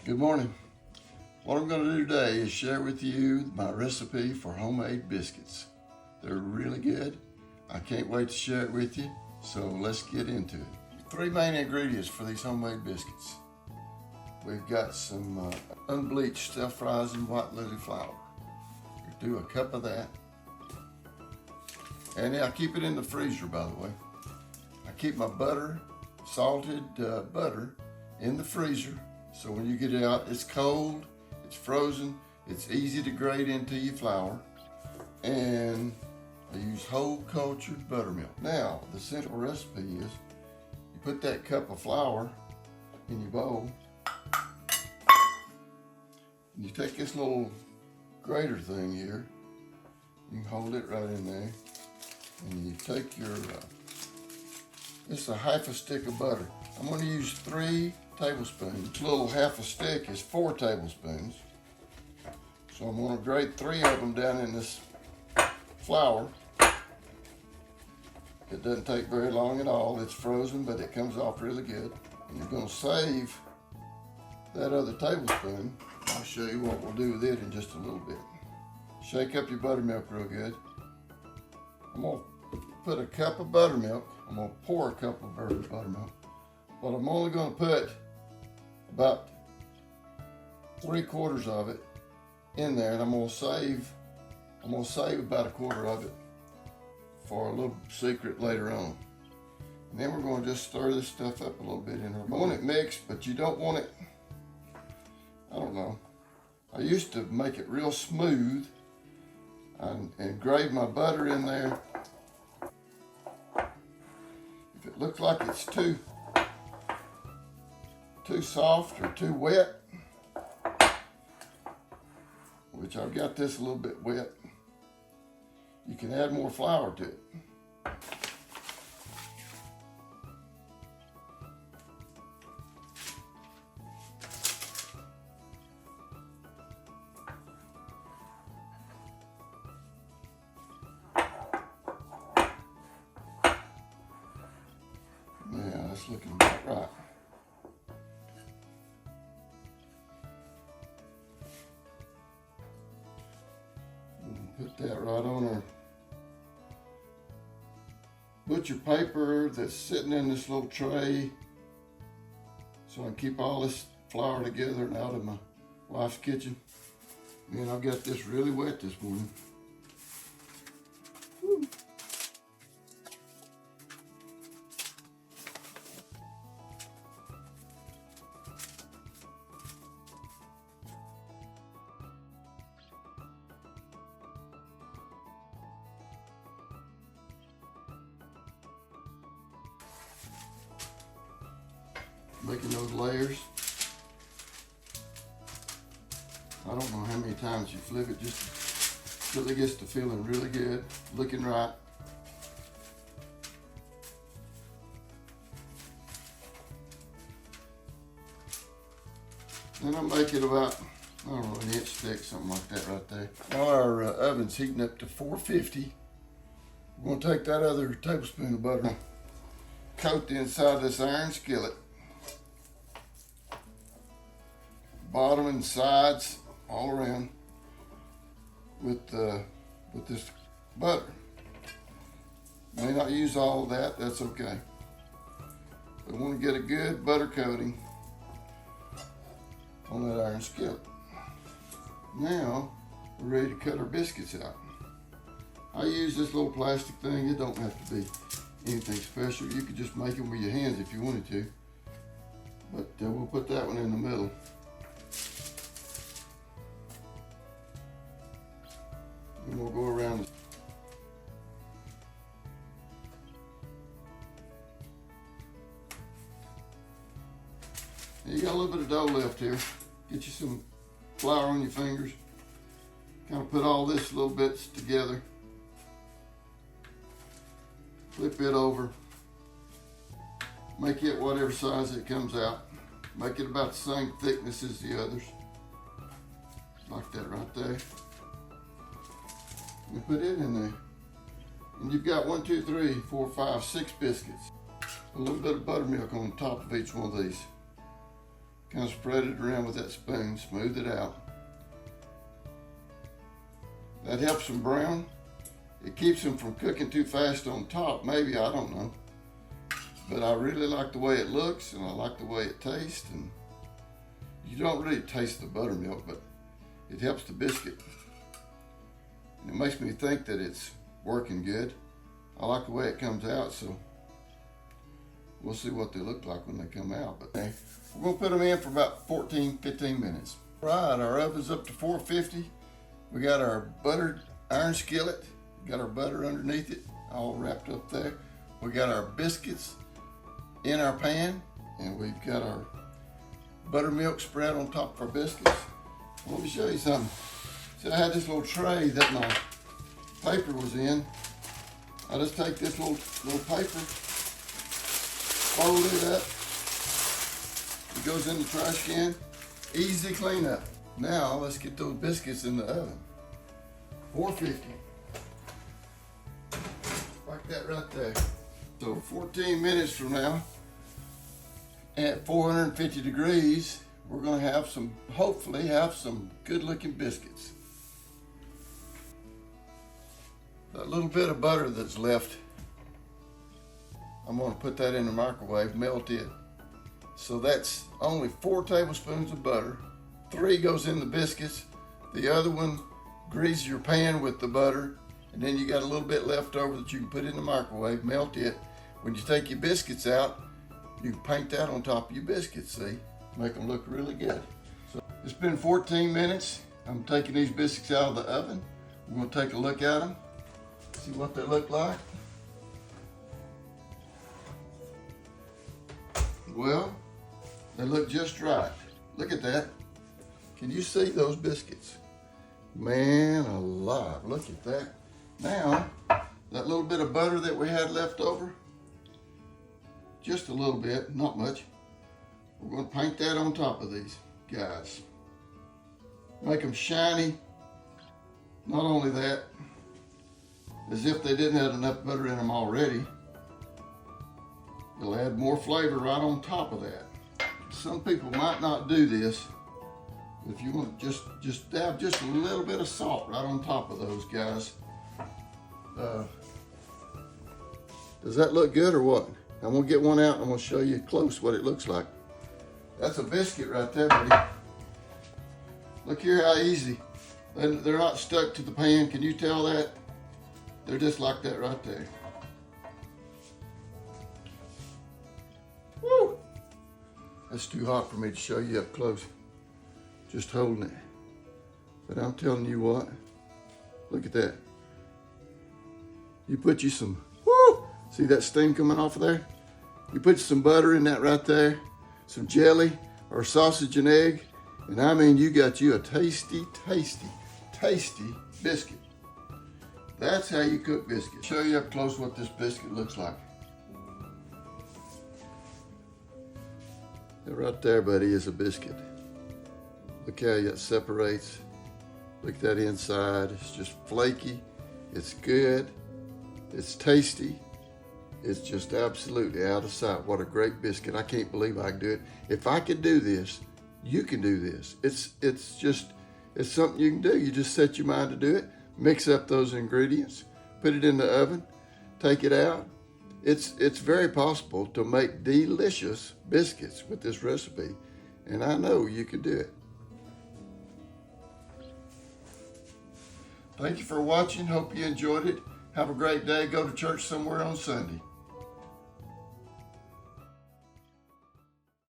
Good morning. What I'm going to do today is share with you my recipe for homemade biscuits. They're really good. I can't wait to share it with you, so let's get into it. Three main ingredients for these homemade biscuits. We've got some unbleached self-rising white lily flour. We do a cup of that. And I keep it in the freezer, by the way. I keep my butter, salted butter, in the freezer. So when you get it out, it's cold, it's frozen, it's easy to grate into your flour. And I use whole cultured buttermilk. Now, the simple recipe is you put that cup of flour in your bowl. And you take this little grater thing here. You can hold it right in there. And you take your, it's a half a stick of butter. I'm going to use 3 tablespoons. A little half a stick is 4 tablespoons. So I'm going to grate 3 of them down in this flour. It doesn't take very long at all. It's frozen, but it comes off really good. And you're going to save that other tablespoon. I'll show you what we'll do with it in just a little bit. Shake up your buttermilk real good. I'm going to put a cup of buttermilk. I'm going to pour a cup of buttermilk. But I'm only going to put about 3/4 of it in there, and I'm going to save about 1/4 of it for a little secret later on. And then we're going to just stir this stuff up a little bit in our bowl. You want it mixed, but you don't want it, I don't know. I used to make it real smooth and grate my butter in there. If it looks like it's too soft or too wet, which I've got this a little bit wet, you can add more flour to it. Yeah, that's looking about right. Put that right on our butcher paper that's sitting in this little tray, so I can keep all this flour together and out of my wife's kitchen. Man, I've got this really wet this morning. Woo. Making those layers. I don't know how many times you flip it just until it gets to feeling really good, looking right. Then I'll make it about, I don't know, 1 inch thick, something like that right there. Now our oven's heating up to 450. We're gonna take that other tablespoon of butter, coat the inside of this iron skillet. Bottom and sides all around with this butter. May not use all of that, that's okay. But want to get a good butter coating on that iron skillet. Now we're ready to cut our biscuits out. I use this little plastic thing. It don't have to be anything special. You could just make them with your hands if you wanted to. But we'll put that one in the middle. And we'll go around. You got a little bit of dough left here. Get you some flour on your fingers. Kind of put all this little bits together. Flip it over. Make it whatever size it comes out. Make it about the same thickness as the others. Like that right there. And put it in there. And you've got 1, 2, 3, 4, 5, 6 biscuits. A little bit of buttermilk on top of each one of these. Kind of spread it around with that spoon, smooth it out. That helps them brown. It keeps them from cooking too fast on top, maybe, I don't know. But I really like the way it looks, and I like the way it tastes. And you don't really taste the buttermilk, but it helps the biscuit. And it makes me think that it's working good. I like the way it comes out, so we'll see what they look like when they come out. But okay, we're gonna put them in for about 14, 15 minutes. All right, our oven's up to 450. We got our buttered iron skillet. Got our butter underneath it, all wrapped up there. We got our biscuits in our pan, and we've got our buttermilk spread on top of our biscuits. Let me show you something. So I had this little tray that my paper was in. I just take this little paper, fold it up. It goes in the trash can. Easy cleanup. Now let's get those biscuits in the oven. 450. Like that right there. So 14 minutes from now, at 450 degrees, we're gonna have hopefully have some good looking biscuits. That little bit of butter that's left, I'm gonna put that in the microwave, melt it. So that's only 4 tablespoons of butter. 3 goes in the biscuits. The other one grease your pan with the butter, and then you got a little bit left over that you can put in the microwave, melt it. When you take your biscuits out, you can paint that on top of your biscuits, see? Make them look really good. So it's been 14 minutes. I'm taking these biscuits out of the oven. We're gonna take a look at them, see what they look like. Well, they look just right. Look at that. Can you see those biscuits? Man alive, look at that. Now, that little bit of butter that we had left over, just a little bit, not much. We're gonna paint that on top of these guys. Make them shiny. Not only that, as if they didn't have enough butter in them already, they'll add more flavor right on top of that. Some people might not do this. If you want to just dab just a little bit of salt right on top of those guys. Does that look good or what? I'm gonna get one out and I'm gonna show you close what it looks like. That's a biscuit right there, buddy. Look here how easy. They're not stuck to the pan. Can you tell that? They're just like that right there. Woo! That's too hot for me to show you up close. Just holding it. But I'm telling you what, look at that. You put you some, woo! See that steam coming off of there? You put some butter in that right there, some jelly or sausage and egg, and I mean you got you a tasty, tasty, tasty biscuit. That's how you cook biscuits. Show you up close what this biscuit looks like. That right there, buddy, is a biscuit. Look how it separates. Look at that inside. It's just flaky. It's good. It's tasty. It's just absolutely out of sight. What a great biscuit. I can't believe I can do it. If I could do this, you can do this. It's something you can do. You just set your mind to do it. Mix up those ingredients. Put it in the oven. Take it out. It's very possible to make delicious biscuits with this recipe. And I know you can do it. Thank you for watching. Hope you enjoyed it. Have a great day. Go to church somewhere on Sunday.